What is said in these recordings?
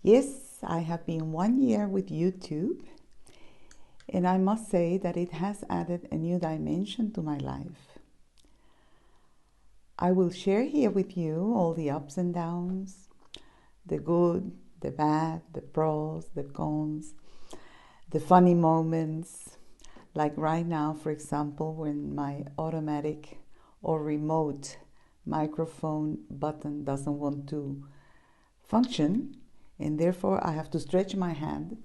Yes, I have been 1 year with YouTube, and I must say that it has added a new dimension to my life. I will share here with you all the ups and downs, the good, the bad, the pros, the cons, the funny moments, like right now, for example, when my automatic or remote microphone button doesn't want to function, and therefore I have to stretch my hand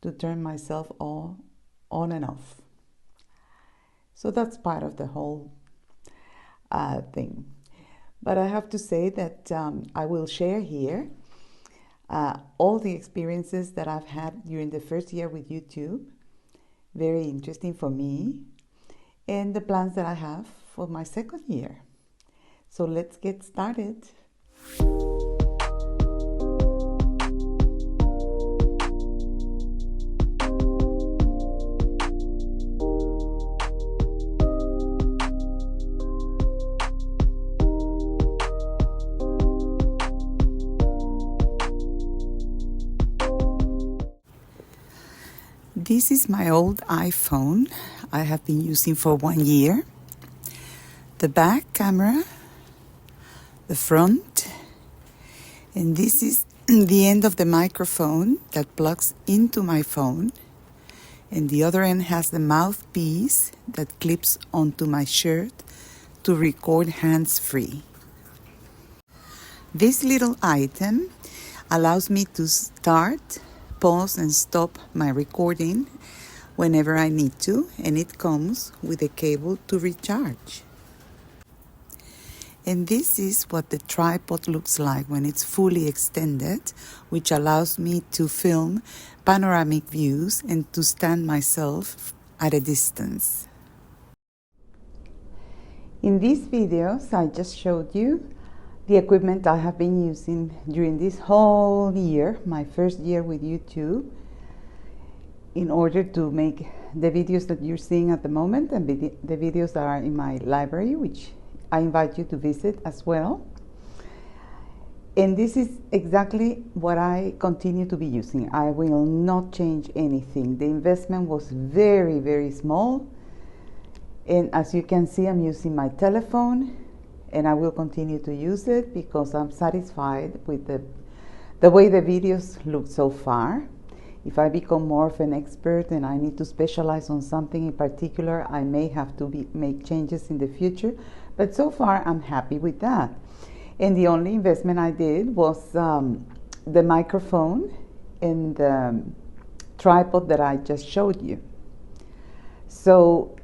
to turn myself on and off. So that's part of the whole thing. But I have to say that I will share here all the experiences that I've had during the first year with YouTube, very interesting for me, and the plans that I have for my second year. So let's get started. This is my old iPhone I have been using for 1 year. The back camera, the front, and this is the end of the microphone that plugs into my phone, and the other end has the mouthpiece that clips onto my shirt to record hands-free. This little item allows me to start, pause and stop my recording whenever I need to, and it comes with a cable to recharge. And this is what the tripod looks like when it's fully extended, which allows me to film panoramic views and to stand myself at a distance. In these videos, I just showed you the equipment I have been using during this whole year, my first year with YouTube, in order to make the videos that you're seeing at the moment and the videos that are in my library, which I invite you to visit as well. And this is exactly what I continue to be using. I will not change anything. The investment was very, very small. And as you can see, I'm using my telephone, and I will continue to use it because I'm satisfied with the way the videos look so far. If I become more of an expert and I need to specialize on something in particular, I may have to make changes in the future. But so far, I'm happy with that. And the only investment I did was the microphone and the tripod that I just showed you. So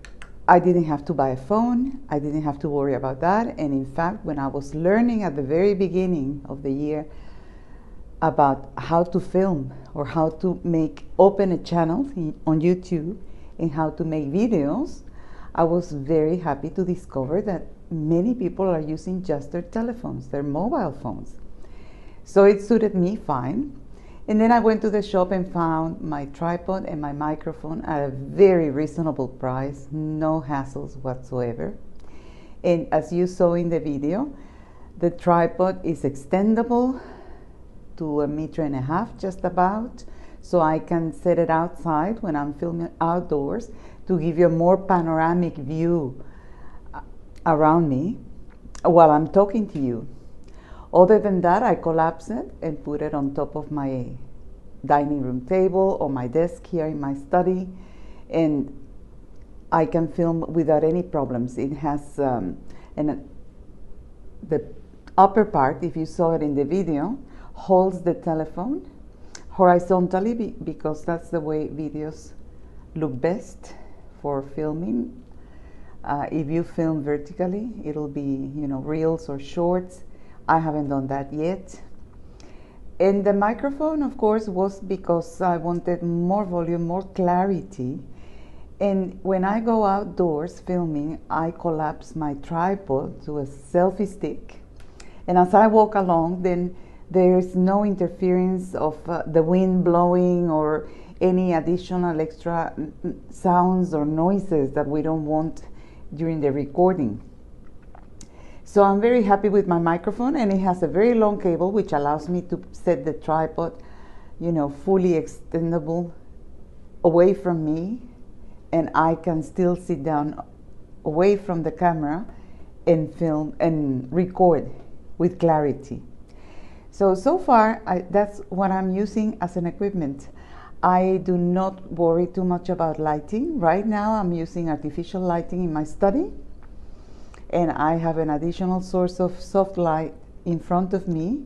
I didn't have to buy a phone. I didn't have to worry about that. And in fact, when I was learning at the very beginning of the year about how to film or how to open a channel on YouTube and how to make videos, I was very happy to discover that many people are using just their telephones, their mobile phones. So it suited me fine. And then I went to the shop and found my tripod and my microphone at a very reasonable price, no hassles whatsoever. And as you saw in the video, the tripod is extendable to 1.5 meters just about, so I can set it outside when I'm filming outdoors to give you a more panoramic view around me while I'm talking to you. Other than that, I collapse it and put it on top of my dining room table or my desk here in my study, and I can film without any problems. It has the upper part, if you saw it in the video, holds the telephone horizontally because that's the way videos look best for filming. If you film vertically, it'll be, reels or shorts. I haven't done that yet. And the microphone, of course, was because I wanted more volume, more clarity. And when I go outdoors filming, I collapse my tripod to a selfie stick. And as I walk along, then there's no interference of the wind blowing or any additional extra sounds or noises that we don't want during the recording. So I'm very happy with my microphone, and it has a very long cable which allows me to set the tripod fully extendable away from me, and I can still sit down away from the camera and film and record with clarity. So far, that's what I'm using as an equipment. I do not worry too much about lighting. Right now, I'm using artificial lighting in my study, and I have an additional source of soft light in front of me,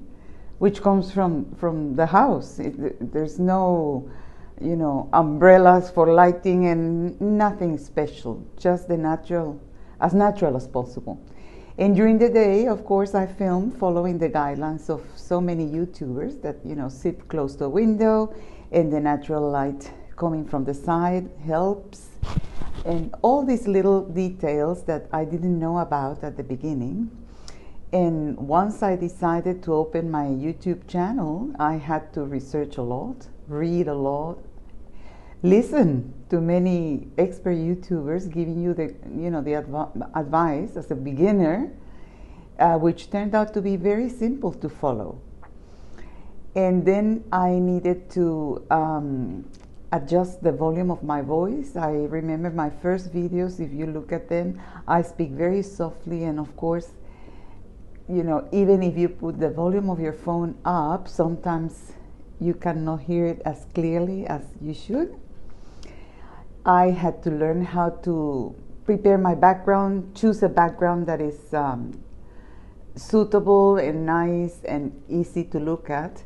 which comes from the house. There's no, umbrellas for lighting and nothing special, just as natural as possible. And during the day, of course, I film following the guidelines of so many YouTubers that, sit close to a window, and the natural light coming from the side helps. And all these little details that I didn't know about at the beginning. And once I decided to open my YouTube channel, I had to research a lot, read a lot, listen to many expert YouTubers giving you the advice as a beginner, which turned out to be very simple to follow. And then I needed to adjust the volume of my voice. I remember my first videos, if you look at them, I speak very softly, and of course, even if you put the volume of your phone up, sometimes you cannot hear it as clearly as you should. I had to learn how to prepare my background, choose a background that is suitable and nice and easy to look at.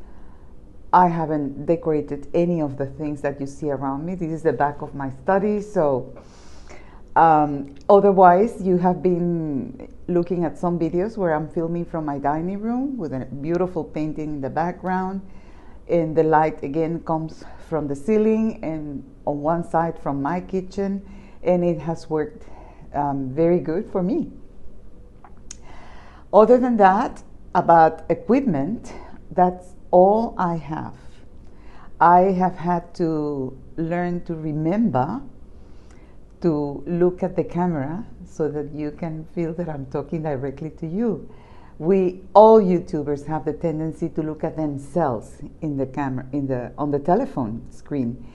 I haven't decorated any of the things that you see around me. This is the back of my study, so otherwise you have been looking at some videos where I'm filming from my dining room with a beautiful painting in the background, and the light again comes from the ceiling and on one side from my kitchen, and it has worked very good for me. Other than that, about equipment, that's all I have. I have had to learn to remember to look at the camera so that you can feel that I'm talking directly to you. All YouTubers have the tendency to look at themselves in the camera, on the telephone screen,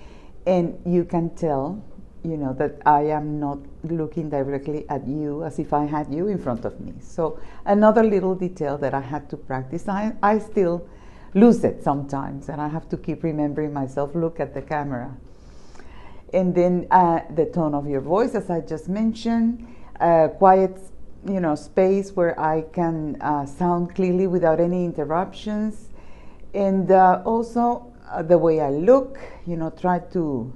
and you can tell, that I am not looking directly at you as if I had you in front of me. So another little detail that I had to practice. I still lose it sometimes, and I have to keep remembering myself, look at the camera. And then the tone of your voice, as I just mentioned, quiet, space where I can sound clearly without any interruptions, and also the way I look. Try to,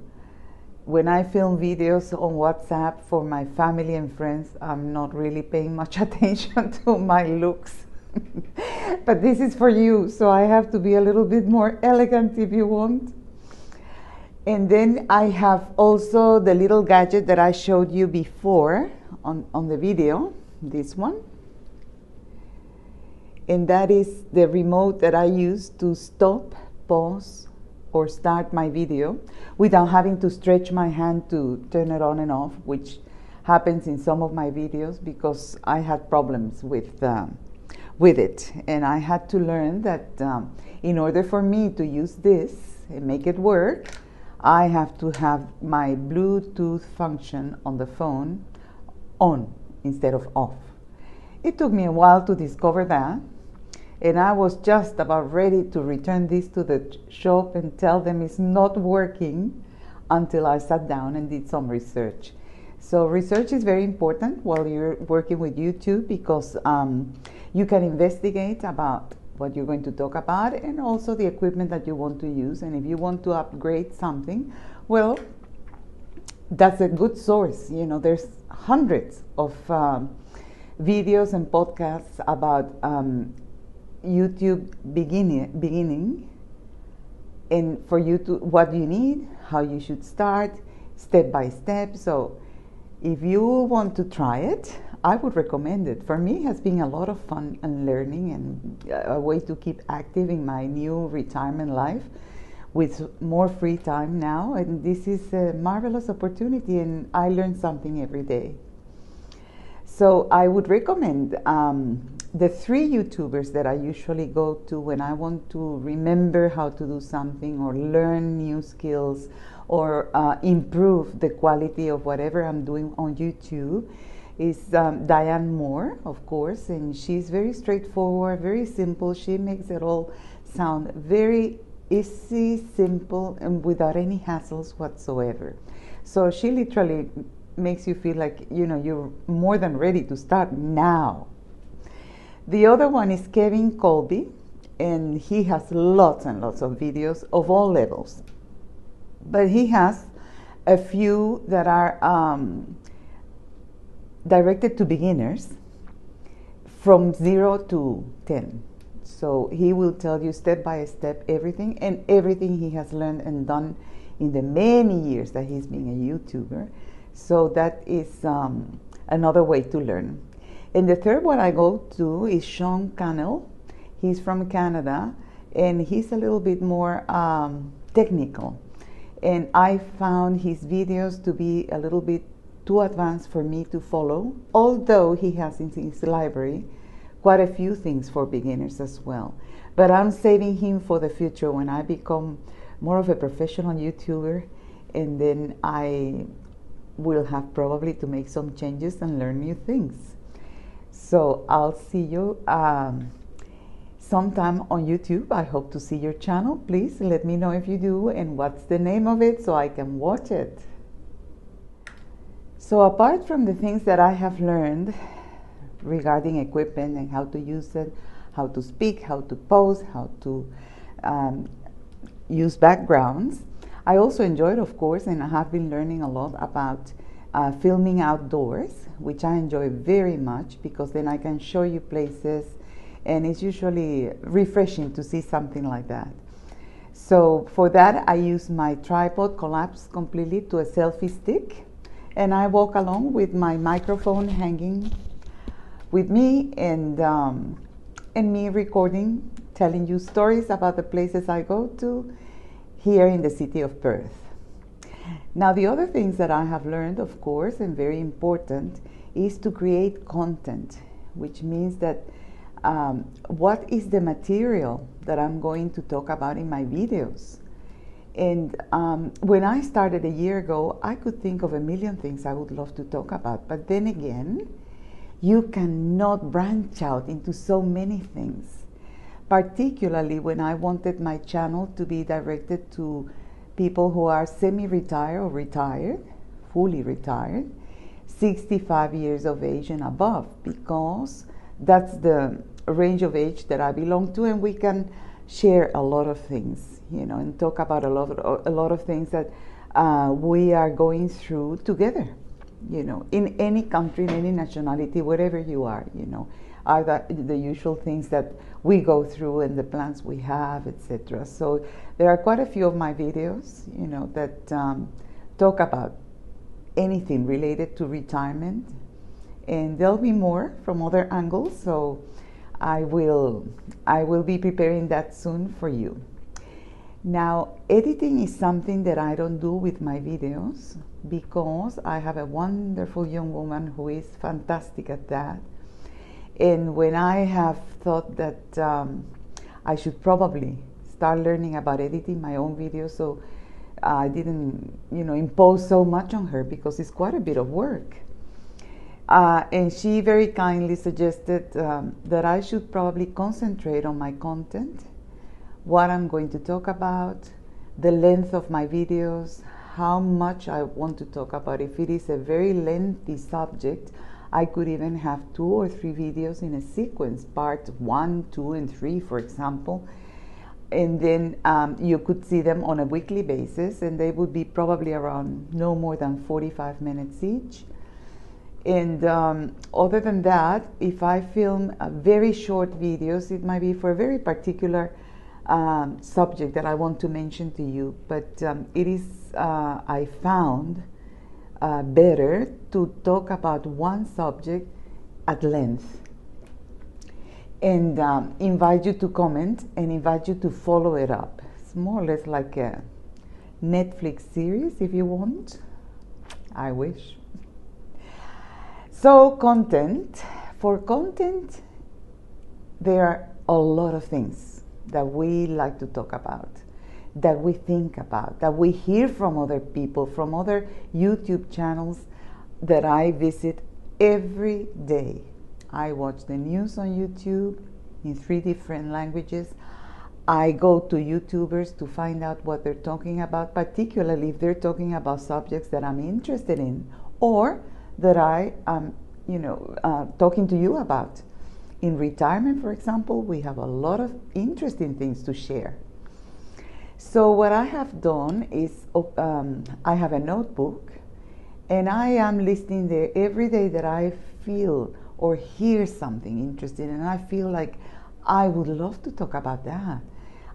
when I film videos on WhatsApp for my family and friends, I'm not really paying much attention to my looks. But this is for you, so I have to be a little bit more elegant if you want. And then I have also the little gadget that I showed you before on the video, this one. And that is the remote that I use to stop, pause, or start my video without having to stretch my hand to turn it on and off, which happens in some of my videos because I had problems with it. And I had to learn that in order for me to use this and make it work, I have to have my Bluetooth function on the phone on instead of off. It took me a while to discover that, and I was just about ready to return this to the shop and tell them it's not working until I sat down and did some research. So research is very important while you're working with YouTube, because you can investigate about what you're going to talk about and also the equipment that you want to use. And if you want to upgrade something, well, that's a good source. There's hundreds of videos and podcasts about YouTube beginning, and for you to what you need, how you should start, step by step. So if you want to try it, I would recommend it. For me, it has been a lot of fun and learning, and a way to keep active in my new retirement life with more free time now. And this is a marvelous opportunity, and I learn something every day. So I would recommend the 3 YouTubers that I usually go to when I want to remember how to do something or learn new skills or improve the quality of whatever I'm doing on YouTube is Diane Moore, of course, and she's very straightforward, very simple. She makes it all sound very easy, simple, and without any hassles whatsoever. So she literally makes you feel like, you know, you're more than ready to start now. The other one is Kevin Colby, and he has lots and lots of videos of all levels. But he has a few that are directed to beginners from 0 to 10. So he will tell you step by step everything he has learned and done in the many years that he's been a YouTuber. So that is another way to learn. And the third one I go to is Sean Cannell. He's from Canada, and he's a little bit more technical. And I found his videos to be a little bit too advanced for me to follow, although he has in his library quite a few things for beginners as well. But I'm saving him for the future when I become more of a professional YouTuber, and then I will have probably to make some changes and learn new things. So I'll see you sometime on YouTube. I hope to see your channel. Please let me know if you do and what's the name of it so I can watch it. So apart from the things that I have learned regarding equipment and how to use it, how to speak, how to pose, how to use backgrounds, I also enjoyed, of course, and I have been learning a lot about filming outdoors, which I enjoy very much because then I can show you places, and it's usually refreshing to see something like that. So for that, I use my tripod collapsed completely to a selfie stick, and I walk along with my microphone hanging with me, and me recording, telling you stories about the places I go to here in the city of Perth. Now, the other things that I have learned, of course, and very important, is to create content, which means that what is the material that I'm going to talk about in my videos. And when I started a year ago, I could think of a million things I would love to talk about. But then again, you cannot branch out into so many things. Particularly when I wanted my channel to be directed to people who are semi-retired or retired, fully retired, 65 years of age and above, because that's the range of age that I belong to, and we can share a lot of things, you know, and talk about a lot of things that we are going through together, you know, in any country, in any nationality, wherever you are, you know, are the usual things that we go through and the plans we have, etc. So there are quite a few of my videos, you know, that talk about anything related to retirement, and there'll be more from other angles. So I will be preparing that soon for you. Now, editing is something that I don't do with my videos because I have a wonderful young woman who is fantastic at that. And when I have thought that I should probably start learning about editing my own videos, so I didn't, you know, impose so much on her because it's quite a bit of work. And she very kindly suggested that I should probably concentrate on my content, what I'm going to talk about, the length of my videos, how much I want to talk about. If it is a very lengthy subject, I could even have 2 or 3 videos in a sequence, part 1, 2, and 3, for example. And then you could see them on a weekly basis, and they would be probably around no more than 45 minutes each. And other than that, if I film very short videos, it might be for a very particular subject that I want to mention to you. But it is, I found, better to talk about one subject at length and invite you to comment and invite you to follow it up. It's more or less like a Netflix series, if you want. I wish. So content, for content, there are a lot of things that we like to talk about, that we think about, that we hear from other people, from other YouTube channels that I visit every day. I watch the news on YouTube in 3 different languages. I go to YouTubers to find out what they're talking about, particularly if they're talking about subjects that I'm interested in or that I am, talking to you about. In retirement, for example, we have a lot of interesting things to share. So what I have done is I have a notebook, and I am listening there every day that I feel or hear something interesting, and I feel like I would love to talk about that.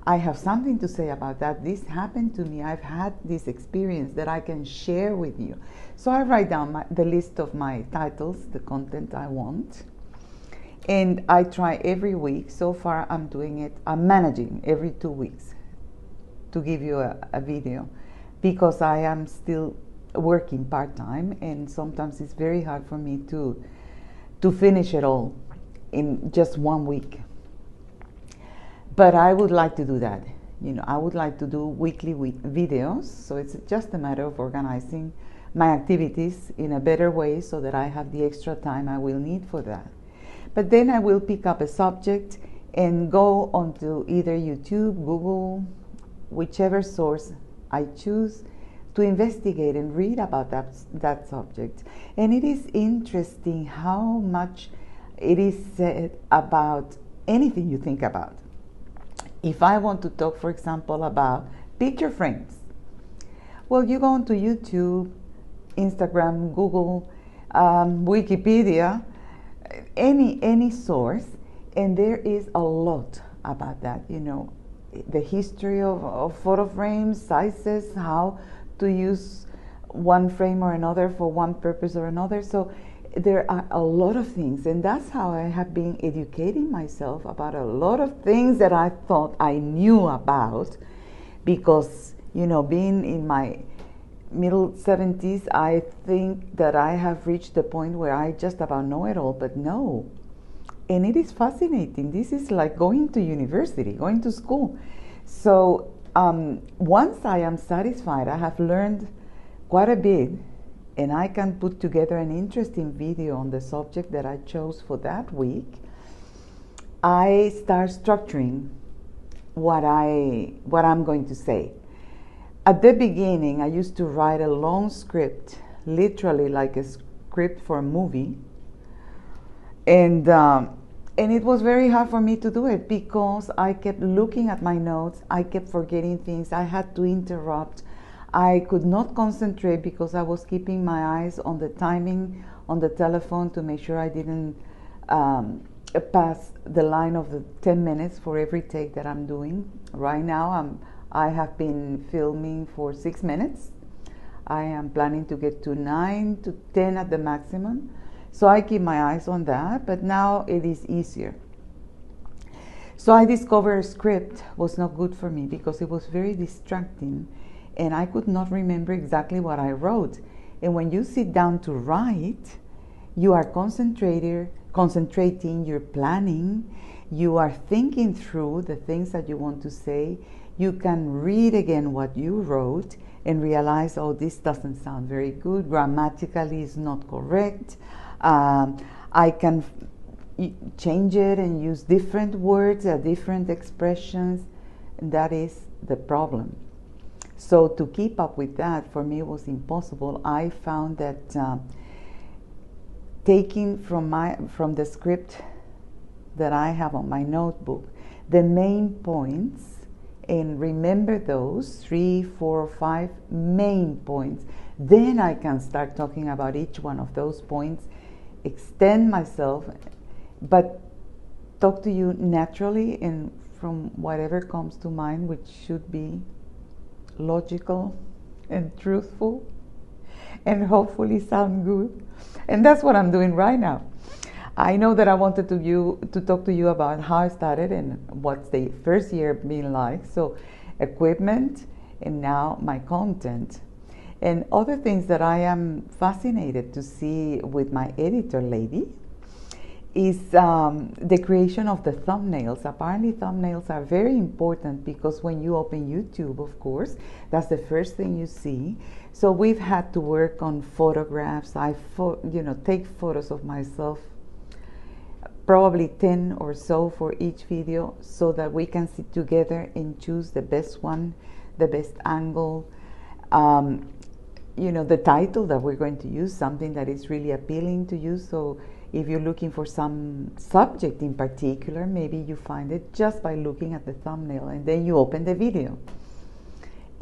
I have something to say about that. This happened to me. I've had this experience that I can share with you. So I write down the list of my titles, the content I want, and I try every week. So far I'm doing it, I'm managing every 2 weeks to give you a video, because I am still working part-time, and sometimes it's very hard for me to finish it all in just 1 week. But I would like to do that. I would like to do weekly videos, so it's just a matter of organizing my activities in a better way so that I have the extra time I will need for that. But then I will pick up a subject and go onto either YouTube, Google, whichever source I choose to investigate and read about that subject. And it is interesting how much it is said about anything you think about. If I want to talk, for example, about picture frames, well, you go onto YouTube, Instagram, Google, Wikipedia, any source, and there is a lot about that. The history of photo frames, sizes, how to use one frame or another for one purpose or another. So there are a lot of things, and that's how I have been educating myself about a lot of things that I thought I knew about, because being in my middle 70s, I think that I have reached the point where I just about know it all, but no. And it is fascinating. This is like going to university, going to school. So once I am satisfied, I have learned quite a bit, and I can put together an interesting video on the subject that I chose for that week, I start structuring what I'm going to say. At the beginning, I used to write a long script, literally like a script for a movie, and it was very hard for me to do it because I kept looking at my notes, I kept forgetting things, I had to interrupt. I could not concentrate because I was keeping my eyes on the timing on the telephone to make sure I didn't pass the line of the 10 minutes for every take that I'm doing. Right now I have been filming for 6 minutes. I am planning to get to 9 to 10 at the maximum. So I keep my eyes on that, but now it is easier. So I discovered a script was not good for me because it was very distracting, and I could not remember exactly what I wrote. And when you sit down to write, you are concentrating, you're planning, you are thinking through the things that you want to say. You can read again what you wrote and realize, oh, this doesn't sound very good, grammatically is not correct. I can change it and use different words, different expressions, and that is the problem. So to keep up with that, for me, was impossible. I found that taking from the script that I have on my notebook, the main points, and remember those 3, 4, or 5 main points, then I can start talking about each one of those points, extend myself, but talk to you naturally and from whatever comes to mind, which should be logical and truthful and hopefully sound good. And that's what I'm doing right now. I know that I wanted to talk to you about how I started and what's the first year been like. So equipment and now my content. And other things that I am fascinated to see with my editor lady is the creation of the thumbnails. Apparently thumbnails are very important because when you open YouTube, of course, that's the first thing you see. So we've had to work on photographs. I take photos of myself, probably 10 or so for each video, so that we can sit together and choose the best one, the best angle, the title that we're going to use, something that is really appealing to you. So if you're looking for some subject in particular, maybe you find it just by looking at the thumbnail, and then you open the video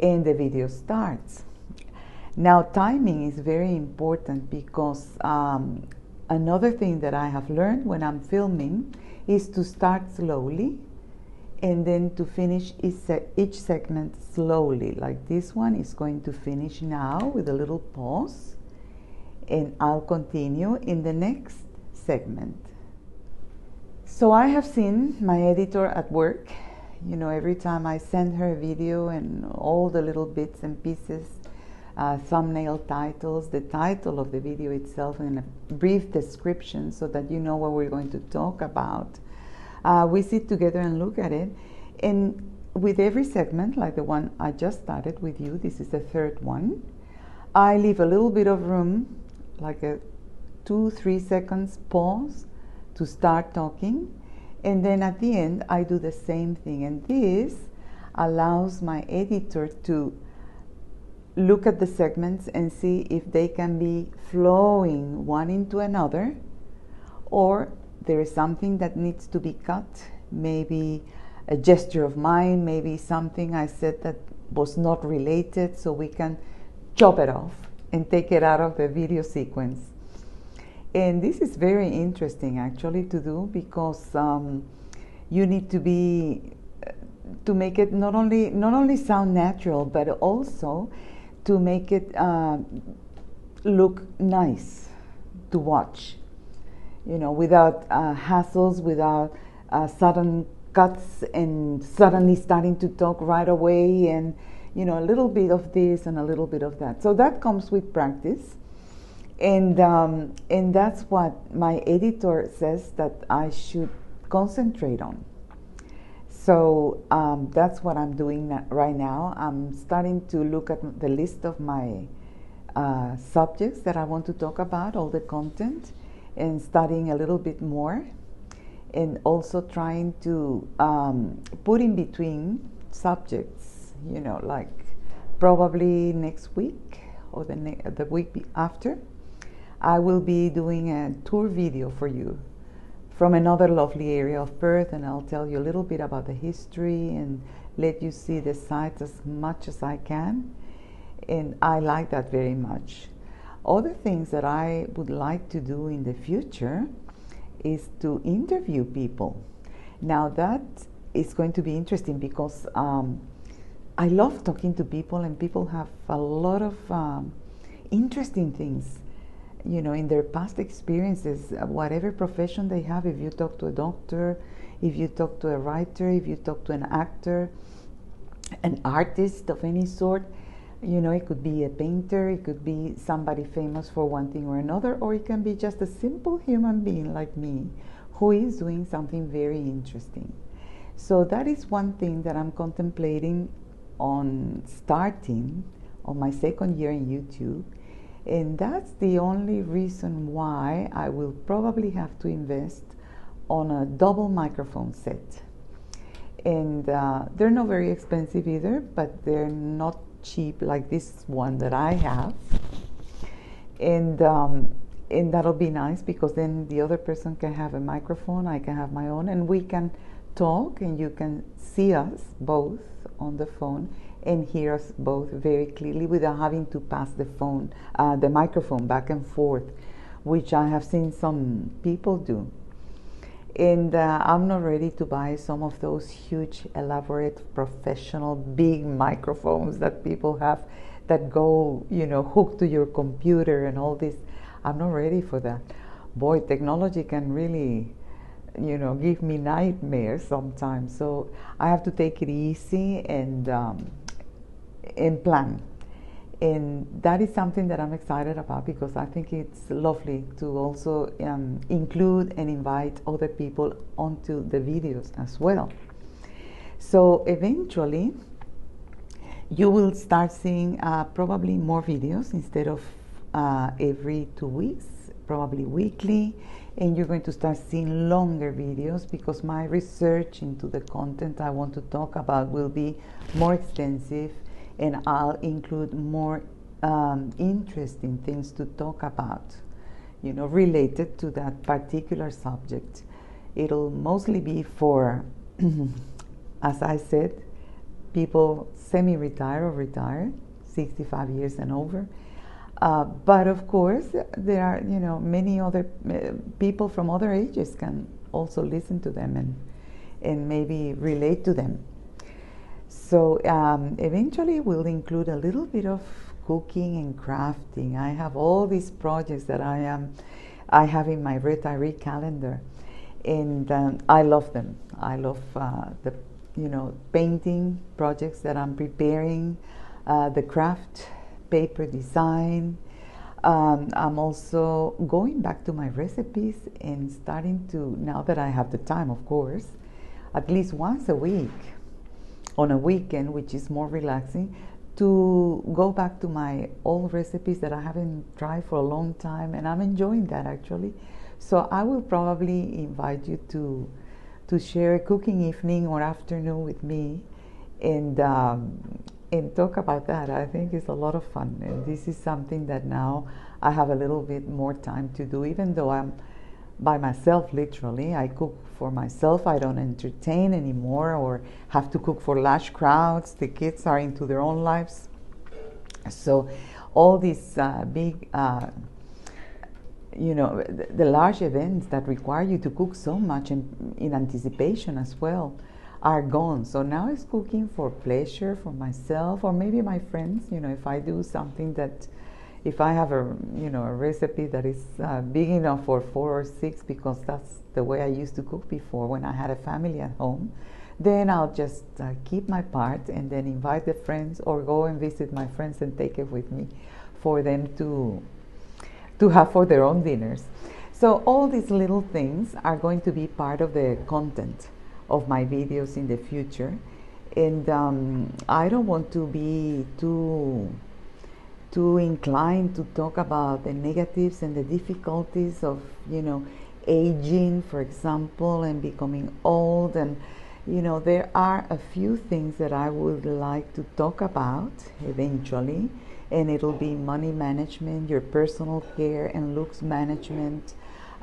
and the video starts. Now, timing is very important because another thing that I have learned when I'm filming is to start slowly and then to finish each segment slowly. Like this one is going to finish now with a little pause, and I'll continue in the next segment. So I have seen my editor at work. Every time I send her a video and all the little bits and pieces, thumbnail titles, the title of the video itself, and a brief description so that you know what we're going to talk about. We sit together and look at it, and with every segment, like the one I just started with you, this is the third one, I leave a little bit of room, like a 2-3 seconds pause to start talking, and then at the end I do the same thing, and this allows my editor to look at the segments and see if they can be flowing one into another, or there is something that needs to be cut, maybe a gesture of mine, maybe something I said that was not related, so we can chop it off and take it out of the video sequence. And this is very interesting actually to do, because you need to make it not only sound natural, but also to make it look nice to watch, without hassles, without sudden cuts and suddenly starting to talk right away, and a little bit of this and a little bit of that. So that comes with practice, and that's what my editor says that I should concentrate on. So that's what I'm doing right now. I'm starting to look at the list of my subjects that I want to talk about, all the content, and studying a little bit more, and also trying to put in between subjects, like probably next week or the week after, I will be doing a tour video for you from another lovely area of Perth, and I'll tell you a little bit about the history and let you see the sites as much as I can, and I like that very much. Other things that I would like to do in the future is to interview people. Now that is going to be interesting because I love talking to people, and people have a lot of interesting things in their past experiences, whatever profession they have. If you talk to a doctor, if you talk to a writer, if you talk to an actor, an artist of any sort, it could be a painter, it could be somebody famous for one thing or another, or it can be just a simple human being like me who is doing something very interesting. So that is one thing that I'm contemplating on starting on my second year in YouTube. And that's the only reason why I will probably have to invest on a double microphone set. And they're not very expensive either, but they're not cheap like this one that I have. And that'll be nice, because then the other person can have a microphone, I can have my own, and we can talk, and you can see us both on the phone and hear us both very clearly without having to pass the microphone back and forth, which I have seen some people do. And I'm not ready to buy some of those huge, elaborate, professional, big microphones that people have that go, hooked to your computer and all this. I'm not ready for that. Boy, technology can really, give me nightmares sometimes. So I have to take it easy and plan. And that is something that I'm excited about, because I think it's lovely to also include and invite other people onto the videos as well. So eventually you will start seeing probably more videos instead of every 2 weeks, probably weekly. And you're going to start seeing longer videos, because my research into the content I want to talk about will be more extensive, and I'll include more interesting things to talk about, related to that particular subject. It'll mostly be for, as I said, people semi-retired or retired, 65 years and over. But of course, there are, many other people from other ages can also listen to them and maybe relate to them. So eventually we'll include a little bit of cooking and crafting. I have all these projects that I have in my retiree calendar, and I love them. I love the painting projects that I'm preparing, the craft paper design. I'm also going back to my recipes and starting to, now that I have the time, of course, at least once a week on a weekend, which is more relaxing, to go back to my old recipes that I haven't tried for a long time, and I'm enjoying that actually. So I will probably invite you to share a cooking evening or afternoon with me, and talk about that. I think it's a lot of fun, and this is something that now I have a little bit more time to do, even though I'm by myself, literally. I cook for myself. I don't entertain anymore or have to cook for large crowds. The kids are into their own lives. So all these big, the large events that require you to cook so much in anticipation as well are gone. So now it's cooking for pleasure, for myself, or maybe my friends. If I do something that, if I have a recipe that is big enough for 4 or 6, because that's the way I used to cook before when I had a family at home, then I'll just keep my part and then invite the friends, or go and visit my friends and take it with me for them to have for their own dinners. So all these little things are going to be part of the content of my videos in the future, and I don't want to be too inclined to talk about the negatives and the difficulties of aging, for example, and becoming old. And there are a few things that I would like to talk about eventually, and it'll be money management, your personal care and looks management,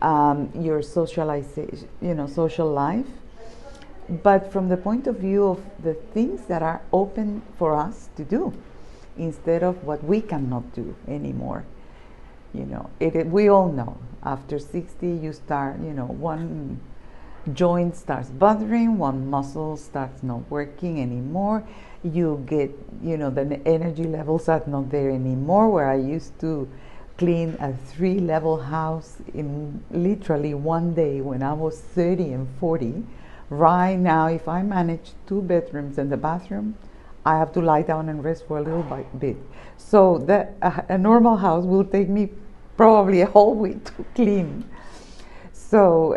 your socialization, social life, but from the point of view of the things that are open for us to do, instead of what we cannot do anymore. We all know after 60 you start, one joint starts bothering, one muscle starts not working anymore. You get, the energy levels are not there anymore. Where I used to clean a 3-level house in literally one day when I was 30 and 40, right now if I manage 2 bedrooms and the bathroom, I have to lie down and rest for a little bit. So that a normal house will take me probably a whole week to clean. So,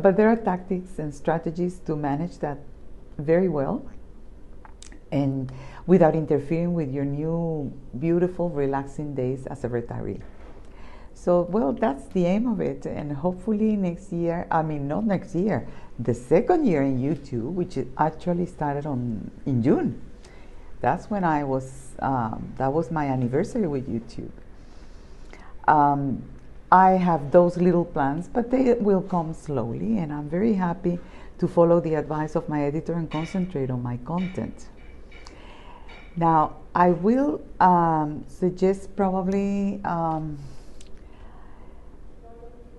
but there are tactics and strategies to manage that very well, and without interfering with your new, beautiful, relaxing days as a retiree. So, well, that's the aim of it, and hopefully next year, not next year, the second year in YouTube, which actually started in June. That's when I was, that was my anniversary with YouTube. I have those little plans, but they will come slowly, and I'm very happy to follow the advice of my editor and concentrate on my content. Now, I will suggest probably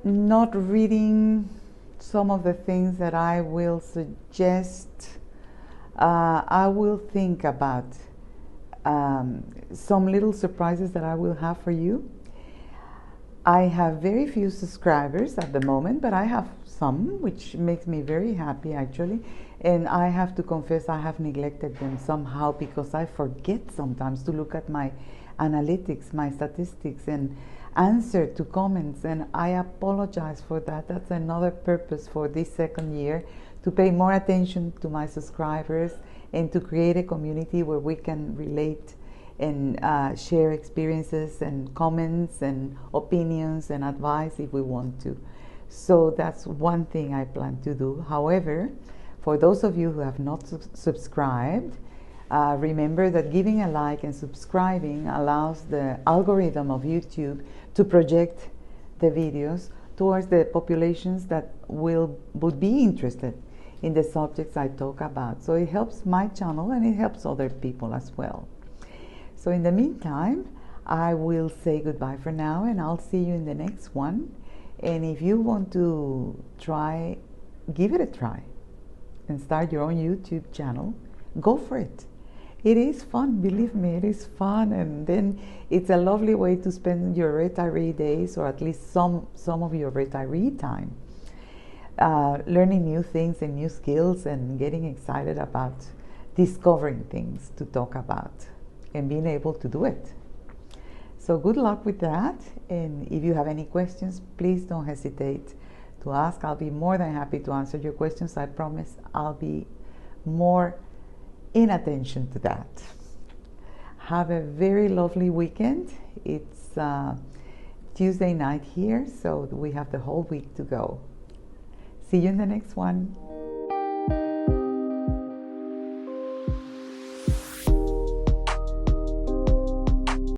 not reading some of the things that I will suggest. I will think about some little surprises that I will have for you. I have very few subscribers at the moment, but I have some, which makes me very happy actually. And I have to confess I have neglected them somehow because I forget sometimes to look at my analytics, my statistics, and answer to comments, and I apologize for that. That's another purpose for this second year, to pay more attention to my subscribers and to create a community where we can relate and share experiences and comments and opinions and advice if we want to. So that's one thing I plan to do. However, for those of you who have not subscribed, remember that giving a like and subscribing allows the algorithm of YouTube to project the videos towards the populations that would be interested in the subjects I talk about. So it helps my channel and it helps other people as well. So in the meantime, I will say goodbye for now, and I'll see you in the next one. And if you want to try, give it a try and start your own YouTube channel, go for it. It is fun, believe me, it is fun, and then it's a lovely way to spend your retiree days, or at least some of your retiree time, learning new things and new skills and getting excited about discovering things to talk about and being able to do it. So good luck with that, and if you have any questions, please don't hesitate to ask. I'll be more than happy to answer your questions. I promise I'll be more in attention to that. Have a very lovely weekend. It's Tuesday night here, so we have the whole week to go. See you in the next one.